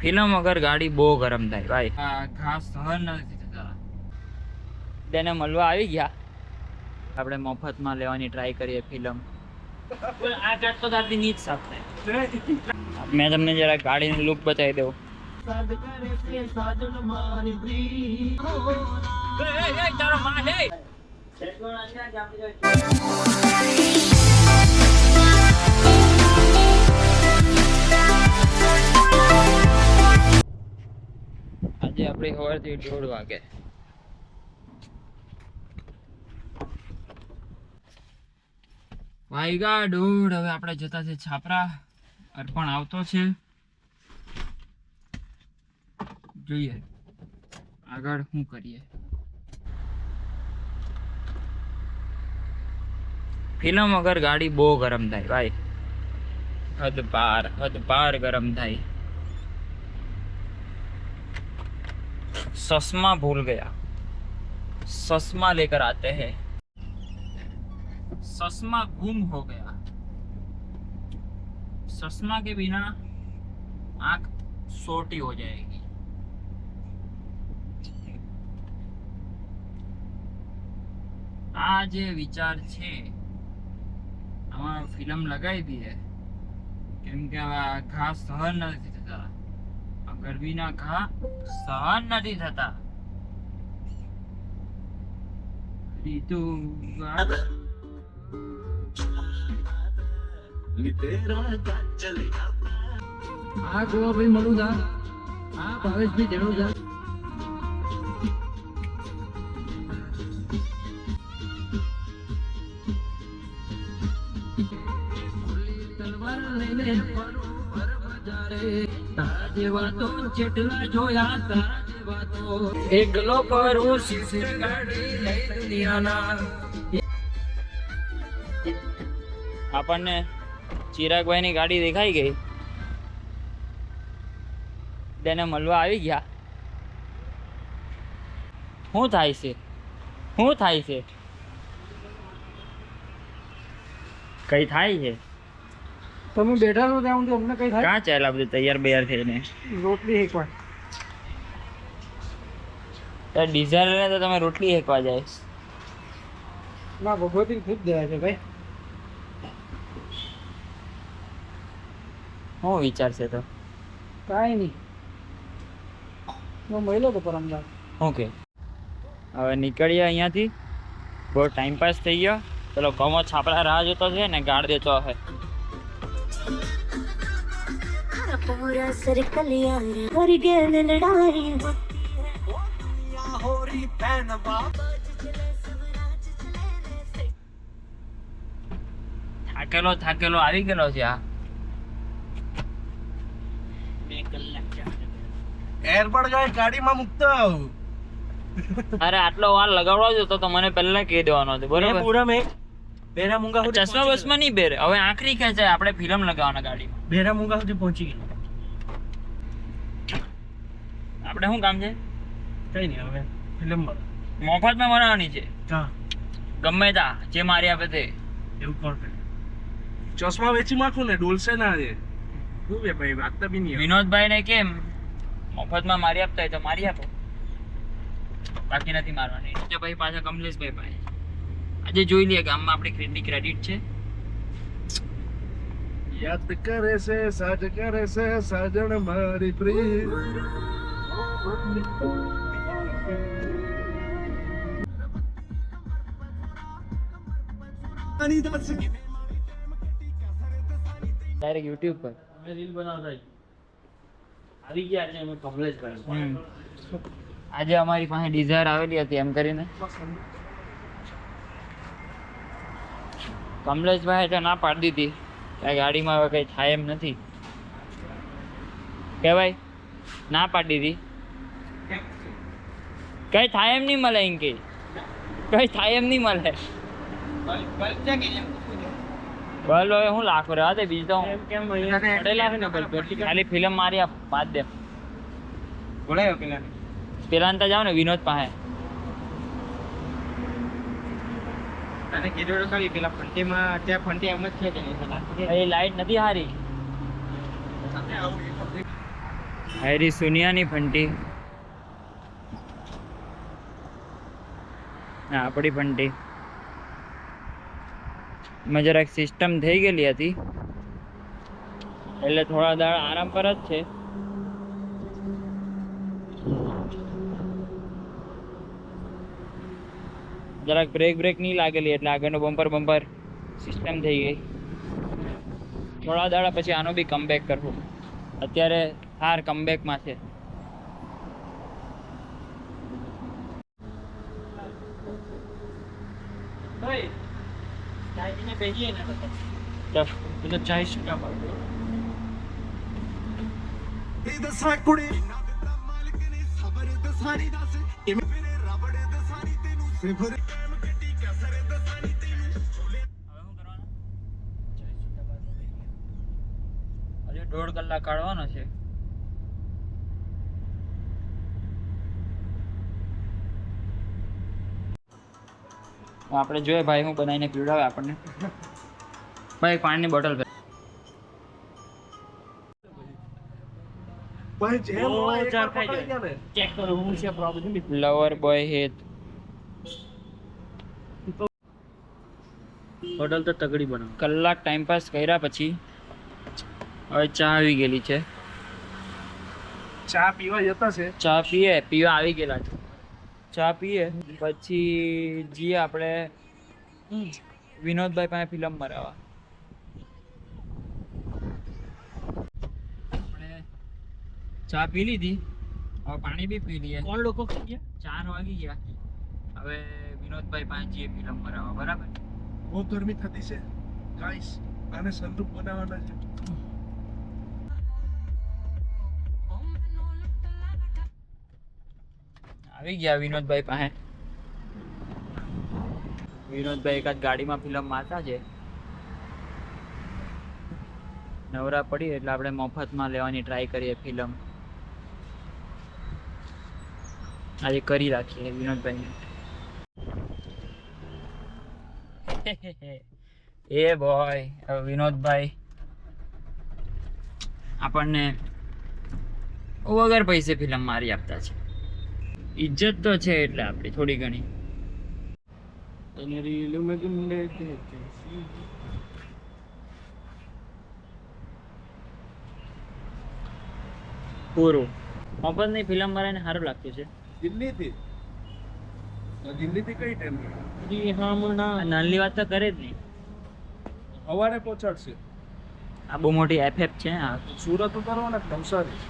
Film વગર ગાડી બહુ ગરમ થાય ભાઈ. આ ઘાસ સહન નથી થતા. તેને મળવા આવી ગયા. આપણે મફતમાં લેવાની ટ્રાય કરીએ ફિલ્મ. આ ઘાટ તો દાદી નીચ સાફ થાય. મેં તમને જરા ગાડીની લુક બતાવી દઉં. આજે આપણી સવારથી 1:30 વાગે. વાગ્યા 1:30. હવે આપણે જતા છે છાપરા. અર્પણ આવતો છે, જોઈએ આગળ શું કરીએ. ફિલ્મ વગર ગાડી બહુ ગરમ થાય ભાઈ. હદ પાર ગરમ થાય. चश्मा भूल गया. चश्मा लेकर आते हैं. चश्मा गुम हो गया. चश्मा के बिना आंख सोटी हो जाएगी. આ જે વિચાર છે આમાં ફિલ્મ લગાવી દઈએ, કેમ કે આ ઘા સહન નથી થતા. ગરમીના ઘા સહન નથી થતા. હા ગોવા ભાઈ મળું થા. હા ભાવેશભાઈ જણું થા. તલવાર લઈને એકલો કરું આપણને ચિરાગભાઈ ની ગાડી દેખાઈ ગઈ. તેને મળવા આવી ગયા. શું થાય છે? શું થાય છે? કઈ થાય છે? તમે બેઠા છો ત્યાં સુધી અમને કઈ થાય? ક્યાં ચાલ્યા બધું તૈયાર બૈયાર થઈને? રોટલી હેકવા. ડીઝલ ને તો તમે રોટલી હેકવા જાય. ના ભગવતી ખૂબ દયા છે ભાઈ. શું વિચાર છે તો? કાંઈ નહીં, હું મળ્યો તો પરમદાર. ઓકે, હવે નીકળીએ અહીંયાથી. બહુ ટાઈમ પાસ થઈ ગયો. પેલો કમો છાપડા રાહ જોતો છે ને ગાળ દેતો હશે. पूरा सर्कल यार हर गेल लड़ाई होरी पैन થાકેલો આવી ગયેલો છે. આ એરપોર્ટ જાય ગાડીમાં મૂકતો. અરે આટલો વાર લગાડવા જો તો મને પહેલા કહી દેવાનો હતો. બરોબર, પૂરા મેં બેરા મુંગા ચશ્મા બસમાં નહીં બેરે. હવે આખરી ખેંચાય. આપણે ફિલ્મ લગાવવાના ગાડીમાં. બેરા મુંગા સુધી પહોંચી ગઈ. આપણે શું કામ છે? કઈ નહીં, હવે ફિલ્મ મફતમાં બનાવવાની છે. હા, ગમે તા જે મારી આપે તે. એવું કોણ કરે? ચશ્મા વેચી નાખું ને, ડોલશે ના છે. શું બે ભાઈ વાગતા બી નહીં. વિનોદભાઈ ને કેમ મફતમાં મારી આપતા હોય તો મારી આપો, બાકી નથી મારવાની. એટલે ભાઈ પાછા કમલેશભાઈ પાસે આજે જોઈ લઈએ ગામમાં આપણી ક્રેડિટ છે. યાદ કરે છે સાજ કરે છે સાજણ મારી પ્રેમ. ડાયરેક્ટ યુટ્યુબ પર અમે રીલ બનાવતા આવી ગયા છે અમે કમલેશભાઈ. આજે અમારી પાસે ડિઝાયર આવેલી હતી એમ કરીને કમલેશભાઈ તો ના પાડી દીધી. આ ગાડીમાં હવે કંઈ થાય એમ નથી કે ભાઈ, ના પાડી દીધી. કઈ થાય એમ નહીં મળે. એમ કે કઈ થાય એમ નહીં મળે. બલ હવે હું લાખો રહ્યા તે બીજું તો કેમ પડેલા છે ને ખાલી ફિલ્મ મારી બાદ દે. બોલાયો પેલા તો જાવ ને વિનોદ પાસે. અને કીધું તો ખરી પેલા ફંટીમાં ત્યાં ફંટી એમ જ છે કે નહીં? એ લાઈટ નથી હારી. હાયરી સુનિયાની ફંટી, હા આપણી ફંટી. મેં જરાક સિસ્ટમ થઈ ગયેલી હતી એટલે થોડા દાડા આરામ પર જ છે. જરાક બ્રેક નહીં લાગેલી એટલે આગળનું બમ્પર સિસ્ટમ થઈ ગઈ. થોડા દાડા પછી આનો બી કમબેક કરવું. અત્યારે હાર કમબેકમાં છે. હજુ 1.5 કલાક કાઢવાનો છે. આપણે જોઈએ ભાઈ હું બનાવીને પીવડાવે આપણને. ભાઈ પાણીની બોટલ ભાઈ જેમ હોય એકવાર પકડાઈ ગયા ને. ચેક કરો હું છે પ્રોબ્લેમ. લવર બોય હેત હોટલ તો તગડી બનાવ. કલાક ટાઈમ પાસ કર્યા પછી હવે ચા આવી ગયેલી છે. ચા પીવા જતા છે. ચા પીવા આવી ગયેલા છે. ચા પીએ પછી જઈએ આપણે વિનોદભાઈ પાસે ફિલ્મ મરાવા. આપણે ચા પી લીધી, હવે પાણી બી પી લઈએ. કોણ લોકો ખાઈ ગયા? 4 વાગી ગયા. હવે વિનોદભાઈ પાસે જઈએ ફિલ્મ મરાવા. બરાબર. બહુ ગરમી થતી છે ગાઈસ, આને સંદૂક બનાવવાના છે. આવી ગયા વિનોદભાઈ પાસે. વિનોદભાઈ એકાદ ગાડીમાં ફિલ્મ મારતા છે. નવરા પડી એટલે આપણે મફતમાં લેવાની ટ્રાય કરીએ ફિલ્મ. આજે કરી રાખીએ વિનોદભાઈને. એ બોય વિનોદભાઈ આપણને વગર પૈસે ફિલ્મ મારી આપતા છે. ઇજ્જત તો છે એટલે આપણી થોડી ઘણી. પૂરું મફતની ફિલ્મ મારે સારું લાગતું છે. દિલ્હીથી કઈ ટાઈમ? નાની વાત તો કરે જ નહીં. સવારે પહોંચાડશે. આ બહુ મોટી એફએફ છે. આ સુરત ઉતરવાના નવસારી.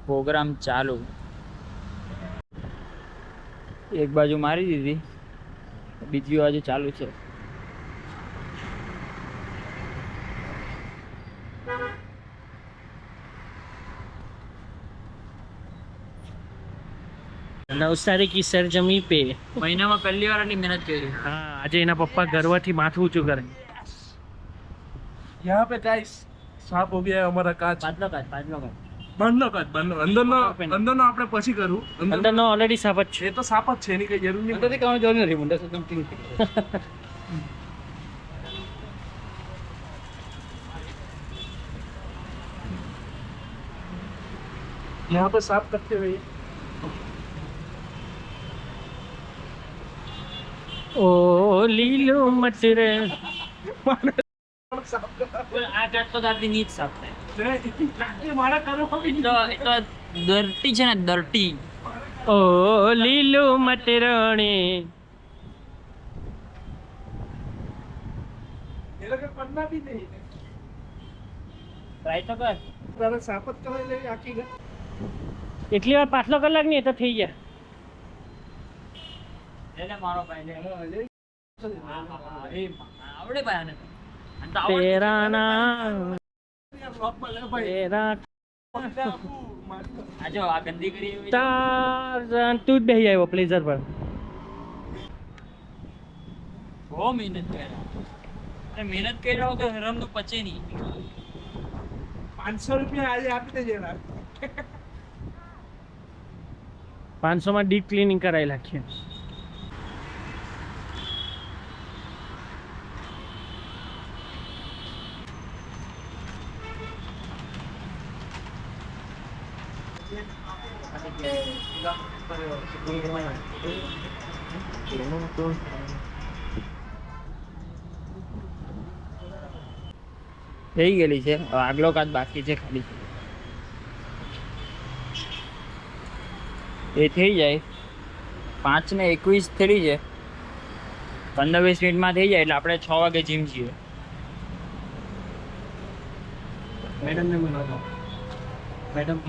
પ્રોગ્રામ ચાલુ. એક બાજુ મારી દીધી, બીજી બાજુ ચાલુ છે. નવસારી કી સરજમી पे મહિનામાં પહેલી વાર આટલી મહેનત કરી. हाँ આજે એના પપ્પા ગર્વથી માથું ઊંચું કરે. यहाँ पे गाइस साफ हो गया है हमारा कांच. પાછલો કાઢ. બંધનો કાચ બંધનો. અંદરનો આપણે પછી કરું. અંદરનો ઓલરેડી સાફ જ છે. એ તો સાફ જ છે, એની કઈ જરૂર નહીં. અંદરથી કામ જોઈ નથી મુંડા સમથિંગ. यहाँ पे साफ करते हुए ઓ લીલું મટર આ કાટ તો તારથી નીચ સાફ થાય. મારા કરવા બી એ તો દર્ટી છે ને, દર્ટી. ઓ લીલું મટરણી એ લોકો પન્ના બી નહીં. ટ્રાય તો કર. તારે સાફ જ કરાવી લેવી આખી ઘર. એટલી વાર પાછલો કલાક નહીં એ તો થઈ ગયા. એટલે મારો ભાઈ લે. આવડે ભાઈ આને. આને તો આવડે. તેરા નામ બ્લોકમાં લે ભાઈ. તેરા આ જો આ ગંદી કરી એવી છે. તાર તું જ બેસી આવ્યો પ્લેઝર પર. બહુ મહેનત કર્યા. અરે મહેનત કર્યા વગર હરમ તો પચે નહીં. 500 રૂપિયા આજે આપી દેજે યાર. 500 માં ડીપ ક્લીનિંગ કરાવી નાખીએ. થઈ ગયેલી છે. હવે આગલો કાચ બાકી છે ખાલી. એ થઈ જાય 5:21 થઈ છે. 15-20 મિનિટમાં થઈ જાય એટલે આપણે 6 વાગે જીમ છીએ.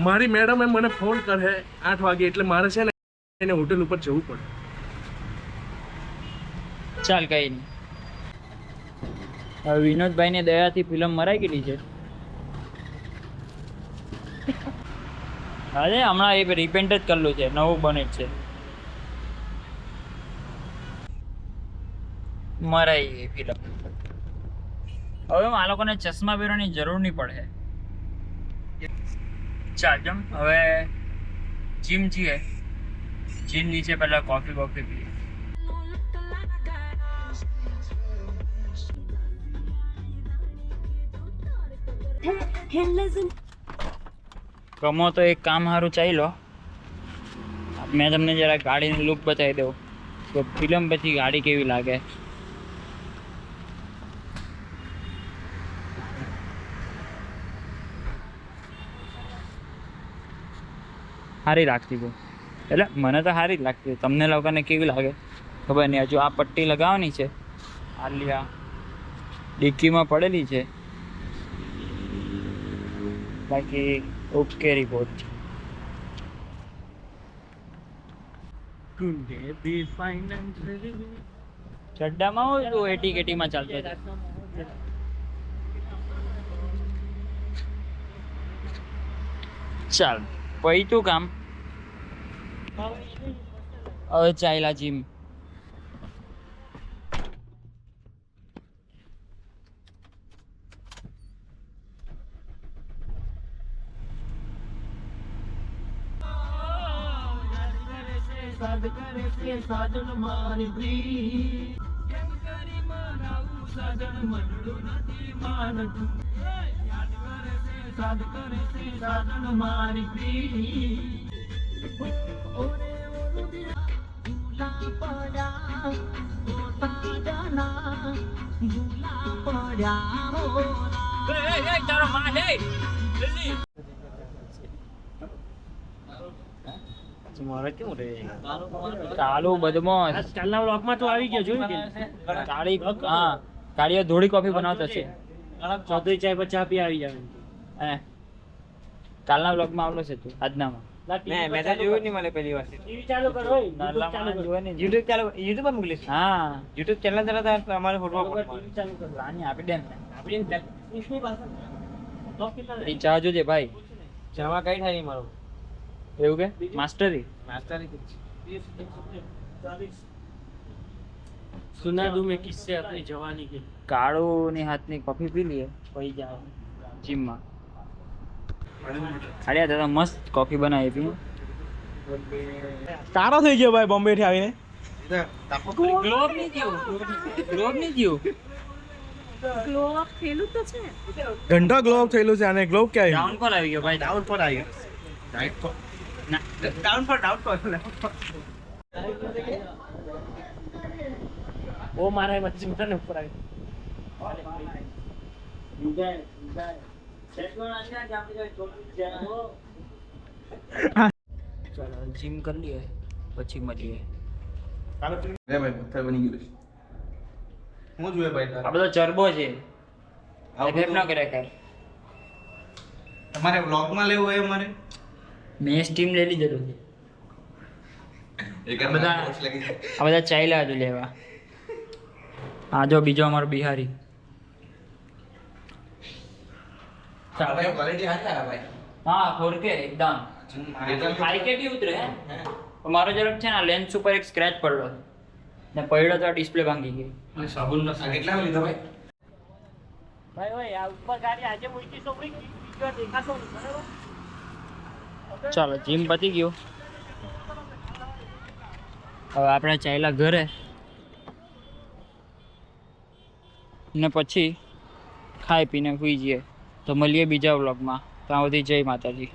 મારી મેડમ મને ફોન કરે 8 વાગે એટલે મારે છે ને એને હોટેલ ઉપર જવું પડે. ચાલ કઈ નહીં. હવે વિનોદભાઈની દયાથી ફિલ્મ મરાઈ ગયેલી છે. અરે હમણાં એ રિપેન્ટ જ કરેલું છે, નવું બને છે. મરાઈ ગઈ ફિલ્મ. હવે આ લોકોને ચશ્મા પહેરવાની જરૂર નહીં પડે. ચાલ જમ હવે જીમ છીએ. જીમ નીચે પહેલા કોફી પીએ. ગમો તો એક કામ સારું ચાલ્યો. મેં તમને જરા ગાડીની લુક બતાવી દઉં તો ફિલ્મ પછી ગાડી કેવી લાગે. સારી લાગતી બહુ, એટલે મને તો સારી જ લાગતી. તમને લોકોને કેવી લાગે ખબર નહીં. હજુ આ પટ્ટી લગાવવાની છે. આલિયા ડિક્કીમાં પડેલી છે. બાકી ઓકે રિપોર્ટ. ચડ્ડામાં હોય તો એટી કેટીમાં ચાલતો છે. ચાલ પૈતું કામ. હવે ચાલ્યા જીમ. ચાલુ બદમાશ. કાલના બ્લોકમાં તો આવી ગયો, જોયું કે કાળી હા કાળીઓ ધોળી કોફી બનાવતો છે. ચૌધરી ચાય પર ચા પી આવી જાવ. હે કાલના બ્લોગમાં આવલો છે તું આજનામાં. મેં તો જોયું નહીં મને પહેલી વાર. ટીવી ચાલુ કરો હોય, નાના ચાલુ માણસ કરો. જોવે ને યુટ્યુબ પર મોકલીશ. હા યુટ્યુબ ચેનલ ધરાવતા અમારે ફોટો ટીવી ચાલુ કરો. રાની આપી દે ને. આપણે ઇસની પાસે બ્લોક કેટલા એ ચા જોજે ભાઈ. જમા કઈ થાય નહીં મારું. એવું કે માસ્ટરી સુના દૂં મેં કિસ્સે આપણી જવાની કે કાળું ની હાથની કોફી પી લઈએ પછી જાવ જીમમાં. ખાલી દાદા મસ્ત કોફી બનાવી પી. કારો થઈ ગયો ભાઈ બોમ્બે થી આવીને. ગ્લોબ નહીં થયું. ગ્લોબ નહીં થયું. ઘંટા ગ્લોબ થયેલું છે અને ગ્લોબ ક્યાં ડાઉનફોલ આવી ગયો ભાઈ. ડાઉનફોલ આવી ગયો. ના ડાઉનફોલ ઓ મારા મચ્છી મને ઉપર આવી. ચાલો જીમ કરી લઈએ પછી મળીએ. હું જોઈએ ભાઈ આ બધો ચરબો છે. એફએફ ન કરે કર. તમારે વ્લોગમાં લેવું હોય અમારે મેં સ્ટીમ લઈ લીધેલું છે. આ બધા ચાલ્યા હતું લેવા. આ જો બીજો અમારો બિહારી. ક્વોલિટી હાથા ભાઈ. હા 4K એકદમ. હાઈ કે બી ઉતરે હે. મારો જરાક છે ને લેન્સ ઉપર એક સ્ક્રેચ પડ્યો ને પડ્યો તો ડિસ્પ્લે ભાંગી ગઈ. કેટલા લીધો ભાઈ? ભાઈ ઓય આ ઉપર ગાડી આજે મૂકી સોપડી બીજો દેખાતો નહીં બરાબર. ચાલો જીમ પતી ગયું. હવે આપણે ચાલ્યા ઘરે ને પછી ખાઈ પીને સુઈ જઈએ. તો મળીએ બીજા વ્લોગમાં. ત્યાં સુધી જય માતાજી.